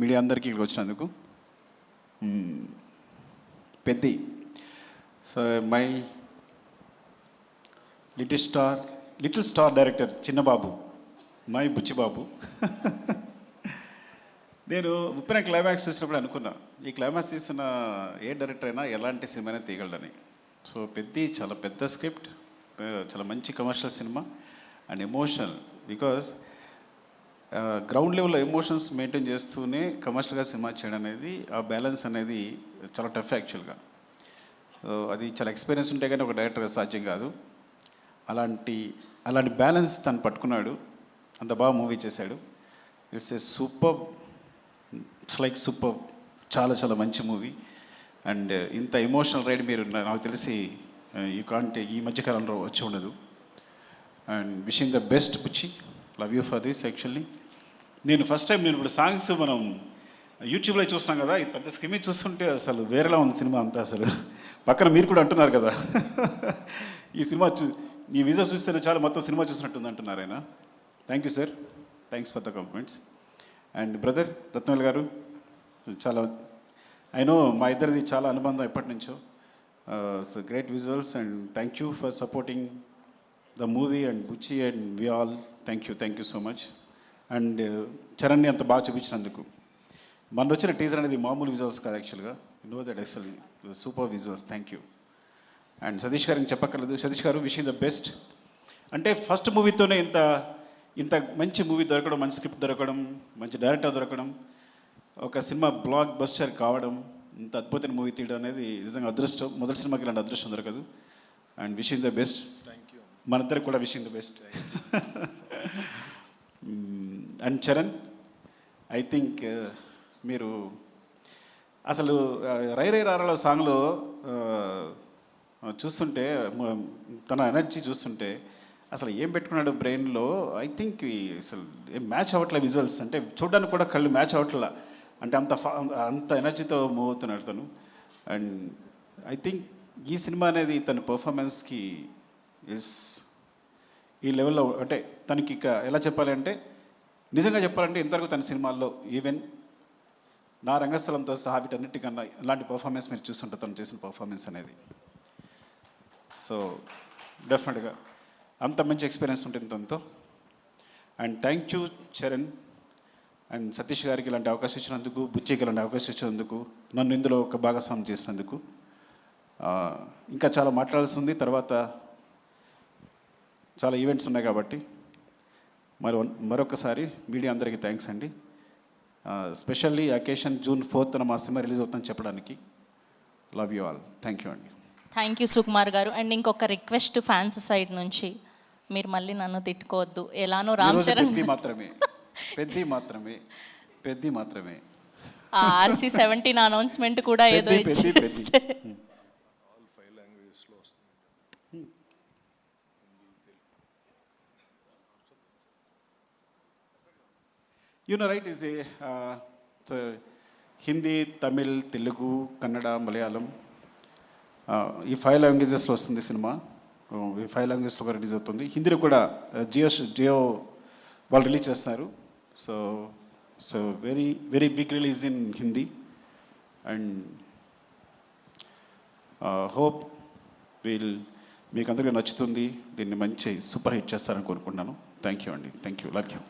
Media అందరికీ ఇక్కడికి వచ్చినందుకు. Peddi, so my little star director Chinnababu, my Buchibabu. నేను ఉప్పిన క్లైమాక్స్ చూసినప్పుడు అనుకున్నా, ఈ క్లైమాక్స్ తీసిన ఏ డైరెక్టర్ అయినా ఎలాంటి సినిమానే తీయగలడని. సో పెద్ది చాలా పెద్ద స్క్రిప్ట్, చాలా మంచి commercial cinema and emotional. Because ground లెవెల్లో ఎమోషన్స్ మెయింటైన్ చేస్తూనే కమర్షియల్గా సినిమా చేయడం అనేది, ఆ బ్యాలెన్స్ అనేది చాలా టఫ్ యాక్చువల్గా. అది చాలా ఎక్స్పీరియన్స్ ఉంటే కానీ ఒక డైరెక్టర్గా సాధ్యం కాదు. అలాంటి బ్యాలెన్స్ తను పట్టుకున్నాడు, అంత బాగా మూవీ చేశాడు. It's a super, it's like super, చాలా చాలా మంచి మూవీ. అండ్ ఇంత ఎమోషనల్ రైడ్ మీరు నాకు తెలిసి యూ కాంట్ ఈ మధ్యకాలంలో వచ్చి ఉండదు. And wishing the best Buchi, love you for this. Actually నేను ఫస్ట్ టైం ఇప్పుడు సాంగ్స్ మనం యూట్యూబ్లో చూస్తున్నాం కదా, ఈ పెద్ద స్క్రీన్ చూస్తుంటే అసలు వేరేలా ఉంది సినిమా అంతా. అసలు పక్కన మీరు కూడా అంటున్నారు కదా, ఈ సినిమా ఈ విజా చూస్తేనే చాలా మొత్తం సినిమా చూసినట్టుంది అంటున్నారు ఆయన. Thank you sir, thanks for the compliments. And brother Rathnavel గారు, చాలా ఐ నో మా ఇద్దరిది చాలా అనుబంధం ఎప్పటి నుంచో. So great visuals and thank you for supporting the movie and Buchi and we all. Thank you so much. And చరణ్ని అంత బాగా చూపించినందుకు. మన వచ్చిన టీజర్ అనేది మామూలు విజువల్స్ కాదు యాక్చువల్గా, నో దట్ అసలు super visuals. Thank you. And Satish గారికి చెప్పక్కర్లేదు. సతీష్ గారు విషింగ్ ద బెస్ట్. అంటే ఫస్ట్ మూవీతోనే ఇంత మంచి మూవీ దొరకడం, మంచి స్క్రిప్ట్ దొరకడం, మంచి డైరెక్టర్ దొరకడం, ఒక సినిమా బ్లాక్ బస్టర్ కావడం, ఇంత అద్భుతమైన మూవీ తీయడం అనేది నిజంగా అదృష్టం. మొదటి సినిమాకి ఇలాంటి అదృష్టం దొరకదు. And wishing the best. Thank you. మనిద్దరికి కూడా wishing the best. And Charan, I think మీరు అసలు రై రై రారాలో సాంగ్లో చూస్తుంటే, తన ఎనర్జీ చూస్తుంటే అసలు ఏం పెట్టుకున్నాడు బ్రెయిన్లో, ఐ థింక్ అసలు ఏం మ్యాచ్ అవ్వట్లే విజువల్స్. అంటే చూడడానికి కూడా కళ్ళు మ్యాచ్ అవ్వట్లా, అంటే అంత ఎనర్జీతో మూవ్ అవుతున్నాడు తను. అండ్ ఐ థింక్ ఈ సినిమా అనేది తన పర్ఫార్మెన్స్కి ఈ లెవెల్లో, అంటే తనకి ఇక ఎలా చెప్పాలి అంటే, నిజంగా చెప్పాలంటే ఇంతవరకు తన సినిమాల్లో ఈవెన్ నా రంగస్థలంతో సహా వీటన్నిటికన్నా ఇలాంటి పర్ఫార్మెన్స్ మీరు చూస్తుంటారు తను చేసిన పర్ఫార్మెన్స్ అనేది. సో డెఫినెట్గా అంత మంచి ఎక్స్పీరియన్స్ ఉంటుంది తనతో. And thank you Charan and Satish గారికి ఇలాంటి అవకాశం ఇచ్చినందుకు, బుచ్చికి ఇలాంటి అవకాశం ఇచ్చినందుకు, నన్ను ఇందులో ఒక భాగస్వామ్యం చేసినందుకు. ఇంకా చాలా మాట్లాడాల్సి ఉంది, తర్వాత చాలా ఈవెంట్స్ ఉన్నాయి కాబట్టి మరొకసారి మీడియా అందరికీ థ్యాంక్స్ అండి. స్పెషల్లీ అకేషన్ June 4th మా సినిమా రిలీజ్ అవుతుందని చెప్పడానికి. Love you all. Thank you అండి. థ్యాంక్ యూ సుకుమార్ గారు. అండ్ ఇంకొక రిక్వెస్ట్ ఫ్యాన్స్ సైడ్ నుంచి, మీరు మళ్ళీ నన్ను తిట్టుకోవద్దు. ఎలానో రామ్ చరణ్ పెద్ది మాత్రమే RC-17 అనౌన్స్మెంట్ కూడా ఏదో ఇచ్చేస్తే. రైట్ ఈజ్ హిందీ, తమిళ్, తెలుగు, కన్నడ, మలయాళం, ఈ 5 లాంగ్వేజెస్లో వస్తుంది సినిమా. ఈ 5 లాంగ్వేజెస్లో కూడా రిలీజ్ అవుతుంది. హిందీలో కూడా జియో వాళ్ళు రిలీజ్ చేస్తున్నారు. So very very big release in Hindi. And hope మీకు అందరికీ నచ్చుతుంది. దీన్ని మంచి సూపర్ హిట్ చేస్తారని కోరుకుంటున్నాను. థ్యాంక్ యూ అండి. Thank you. Love you.